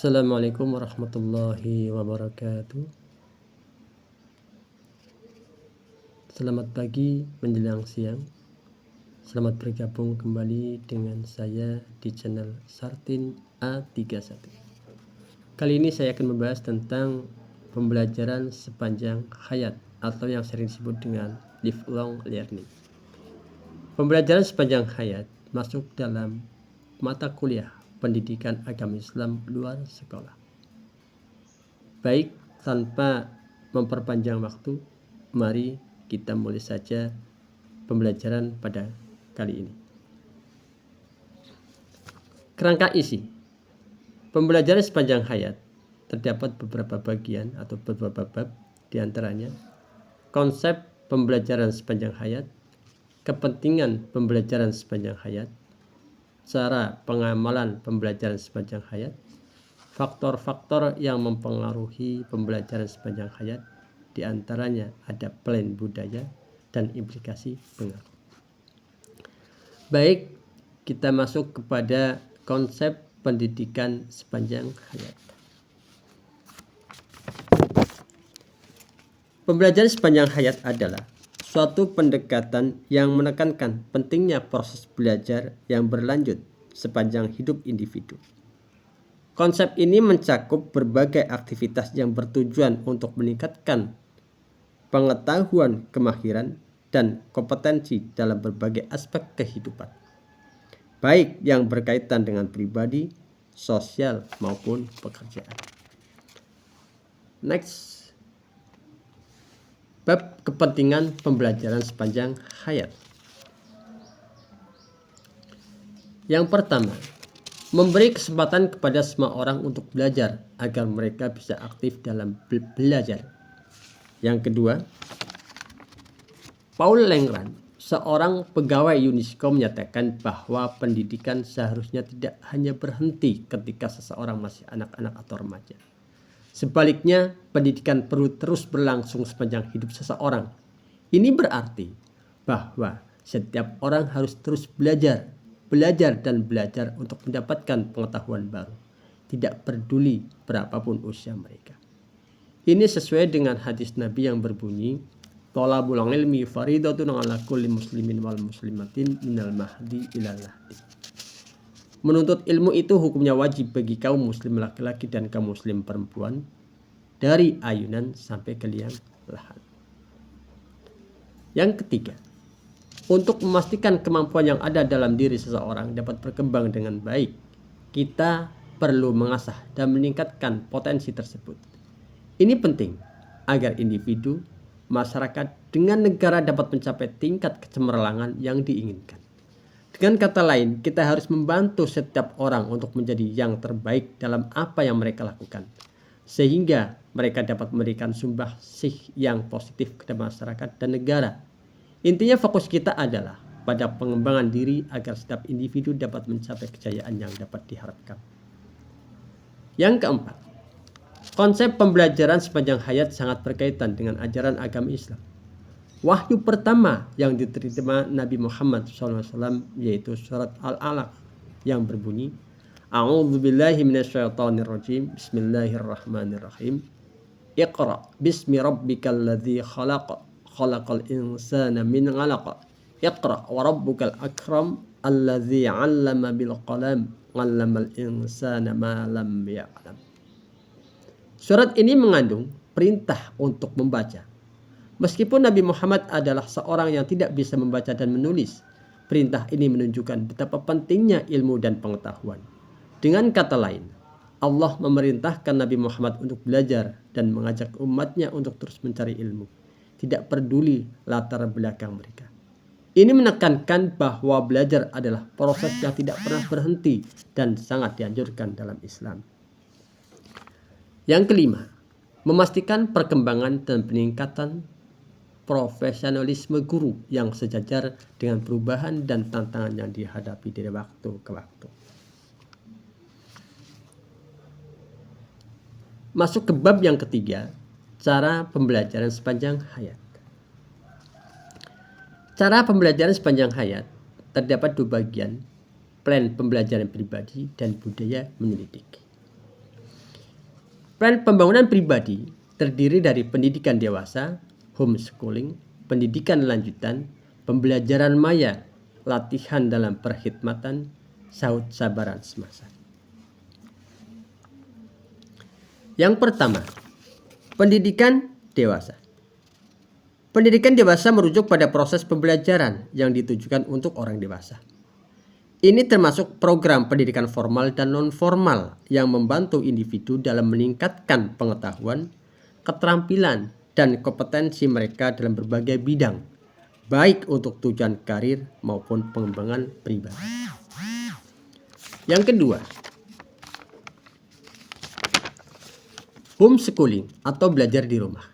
Assalamualaikum warahmatullahi wabarakatuh. Selamat pagi menjelang siang. Selamat bergabung kembali dengan saya di channel Sartin A31. Kali ini saya akan membahas tentang pembelajaran sepanjang hayat atau yang sering disebut dengan lifelong learning. Pembelajaran sepanjang hayat masuk dalam mata kuliah pendidikan agama Islam luar sekolah. Baik, tanpa memperpanjang waktu, mari kita mulai saja pembelajaran pada kali ini. Kerangka isi pembelajaran sepanjang hayat terdapat beberapa bagian atau beberapa bab, diantaranya konsep pembelajaran sepanjang hayat, kepentingan pembelajaran sepanjang hayat, cara pengamalan pembelajaran sepanjang hayat, faktor-faktor yang mempengaruhi pembelajaran sepanjang hayat, diantaranya ada plan budaya dan implikasi pengaruh. Baik, kita masuk kepada konsep pendidikan sepanjang hayat. Pembelajaran sepanjang hayat adalah suatu pendekatan yang menekankan pentingnya proses belajar yang berlanjut sepanjang hidup individu. Konsep ini mencakup berbagai aktivitas yang bertujuan untuk meningkatkan pengetahuan, kemahiran, dan kompetensi dalam berbagai aspek kehidupan, baik yang berkaitan dengan pribadi, sosial, maupun pekerjaan. Next, bab kepentingan pembelajaran sepanjang hayat. Yang pertama, memberi kesempatan kepada semua orang untuk belajar agar mereka bisa aktif dalam belajar. Yang kedua, Paul Lengran, seorang pegawai UNESCO, menyatakan bahwa pendidikan seharusnya tidak hanya berhenti ketika seseorang masih anak-anak atau remaja. Sebaliknya, pendidikan perlu terus berlangsung sepanjang hidup seseorang. Ini berarti bahwa setiap orang harus terus belajar dan belajar untuk mendapatkan pengetahuan baru, tidak peduli berapapun usia mereka. Ini sesuai dengan hadis Nabi yang berbunyi, Thalabul ilmi faridatun ala kulli muslimin wal muslimatin minal mahdi ilal lahdi. Menuntut ilmu itu hukumnya wajib bagi kaum muslim laki-laki dan kaum muslim perempuan, dari ayunan sampai ke liang lahat. Yang ketiga, untuk memastikan kemampuan yang ada dalam diri seseorang dapat berkembang dengan baik, kita perlu mengasah dan meningkatkan potensi tersebut. Ini penting agar individu, masyarakat, dengan negara dapat mencapai tingkat kecemerlangan yang diinginkan. Dengan kata lain, kita harus membantu setiap orang untuk menjadi yang terbaik dalam apa yang mereka lakukan, sehingga mereka dapat memberikan sumbangsih yang positif kepada masyarakat dan negara. Intinya fokus kita adalah pada pengembangan diri agar setiap individu dapat mencapai kejayaan yang dapat diharapkan. Yang keempat, konsep pembelajaran sepanjang hayat sangat berkaitan dengan ajaran agama Islam. Wahyu pertama yang diterima Nabi Muhammad SAW yaitu surat Al-Alaq yang berbunyi, A'udzubillahi minasyaitonirrajim, Bismillahirrahmanirrahim. Iqra bismi rabbikal ladzi khalaq, khalaqal insana min 'alaq. Iqra wa rabbukal akram alladzi 'allama bil qalam, 'allamal insana ma lam ya'lam. Surat ini mengandung perintah untuk membaca. Meskipun Nabi Muhammad adalah seorang yang tidak bisa membaca dan menulis, perintah ini menunjukkan betapa pentingnya ilmu dan pengetahuan. Dengan kata lain, Allah memerintahkan Nabi Muhammad untuk belajar dan mengajak umatnya untuk terus mencari ilmu, tidak peduli latar belakang mereka. Ini menekankan bahwa belajar adalah proses yang tidak pernah berhenti dan sangat dianjurkan dalam Islam. Yang kelima, memastikan perkembangan dan peningkatan profesionalisme guru yang sejajar dengan perubahan dan tantangan yang dihadapi dari waktu ke waktu. Masuk ke bab yang ketiga, cara pembelajaran sepanjang hayat. Cara pembelajaran sepanjang hayat terdapat dua bagian, plan pembelajaran pribadi dan budaya menyelidiki. Plan pembangunan pribadi terdiri dari pendidikan dewasa, homeschooling, pendidikan lanjutan, pembelajaran maya, latihan dalam perkhidmatan, sahut sabaran semasa. Yang pertama, pendidikan dewasa. Pendidikan dewasa merujuk pada proses pembelajaran yang ditujukan untuk orang dewasa. Ini termasuk program pendidikan formal dan non-formal yang membantu individu dalam meningkatkan pengetahuan, keterampilan, dan kompetensi mereka dalam berbagai bidang, baik untuk tujuan karir maupun pengembangan pribadi. Yang kedua, homeschooling atau belajar di rumah.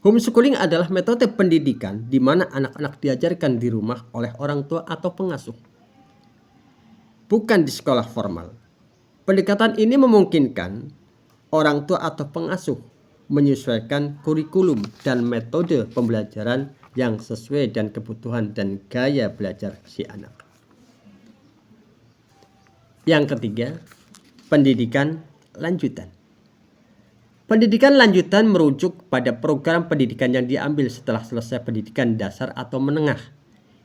Homeschooling adalah metode pendidikan di mana anak-anak diajarkan di rumah oleh orang tua atau pengasuh, bukan di sekolah formal. Pendekatan ini memungkinkan orang tua atau pengasuh menyesuaikan kurikulum dan metode pembelajaran yang sesuai dengan kebutuhan dan gaya belajar si anak. Yang ketiga, pendidikan lanjutan. Pendidikan lanjutan merujuk pada program pendidikan yang diambil setelah selesai pendidikan dasar atau menengah.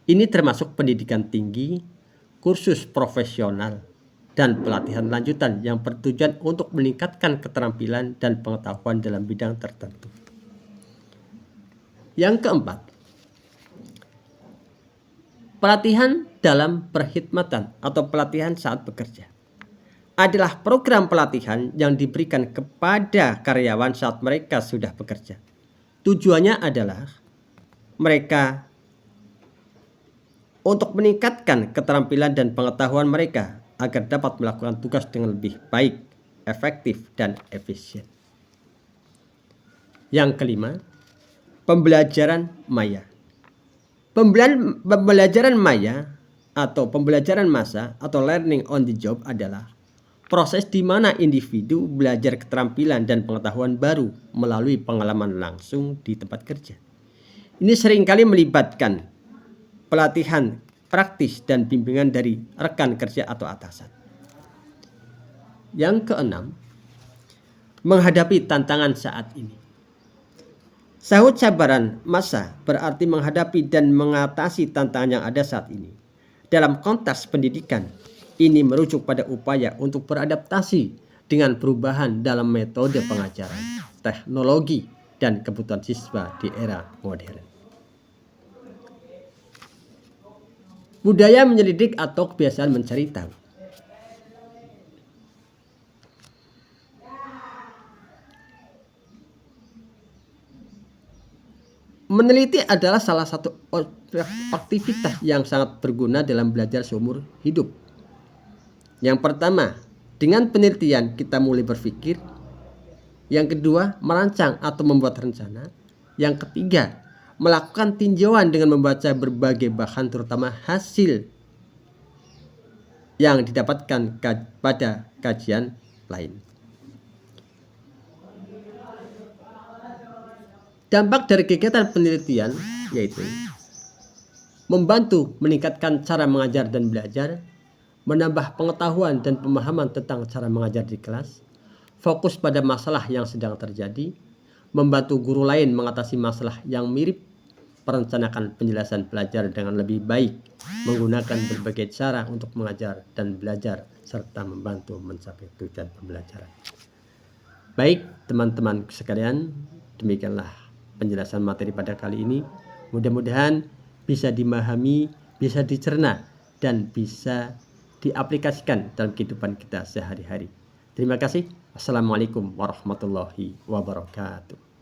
Ini termasuk pendidikan tinggi, kursus profesional, dan pelatihan lanjutan yang bertujuan untuk meningkatkan keterampilan dan pengetahuan dalam bidang tertentu. Yang keempat, pelatihan dalam perkhidmatan atau pelatihan saat bekerja adalah program pelatihan yang diberikan kepada karyawan saat mereka sudah bekerja. Tujuannya adalah mereka untuk meningkatkan keterampilan dan pengetahuan mereka agar dapat melakukan tugas dengan lebih baik, efektif, dan efisien. Yang kelima, pembelajaran maya. Pembelajaran maya atau pembelajaran massa atau learning on the job adalah proses di mana individu belajar keterampilan dan pengetahuan baru melalui pengalaman langsung di tempat kerja. Ini seringkali melibatkan pelatihan praktis dan bimbingan dari rekan kerja atau atasan. Yang keenam, menghadapi tantangan saat ini. Sahut sabaran massa berarti menghadapi dan mengatasi tantangan yang ada saat ini. Dalam konteks pendidikan, ini merujuk pada upaya untuk beradaptasi dengan perubahan dalam metode pengajaran, teknologi, dan kebutuhan siswa di era modern. Budaya menyelidik atau kebiasaan mencari tahu. Meneliti adalah salah satu aktivitas yang sangat berguna dalam belajar seumur hidup. Yang pertama, dengan penelitian kita mulai berpikir. Yang kedua, merancang atau membuat rencana. Yang ketiga, melakukan tinjauan dengan membaca berbagai bahan terutama hasil yang didapatkan pada kajian lain. Dampak dari kegiatan penelitian yaitu membantu meningkatkan cara mengajar dan belajar, menambah pengetahuan dan pemahaman tentang cara mengajar di kelas, fokus pada masalah yang sedang terjadi, membantu guru lain mengatasi masalah yang mirip, merencanakan penjelasan pelajar dengan lebih baik, menggunakan berbagai cara untuk mengajar dan belajar, serta membantu mencapai tujuan pembelajaran. Baik teman-teman sekalian, demikianlah penjelasan materi pada kali ini. Mudah-mudahan bisa dimahami, bisa dicerna, dan bisa diaplikasikan dalam kehidupan kita sehari-hari. Terima kasih. Assalamualaikum warahmatullahi wabarakatuh.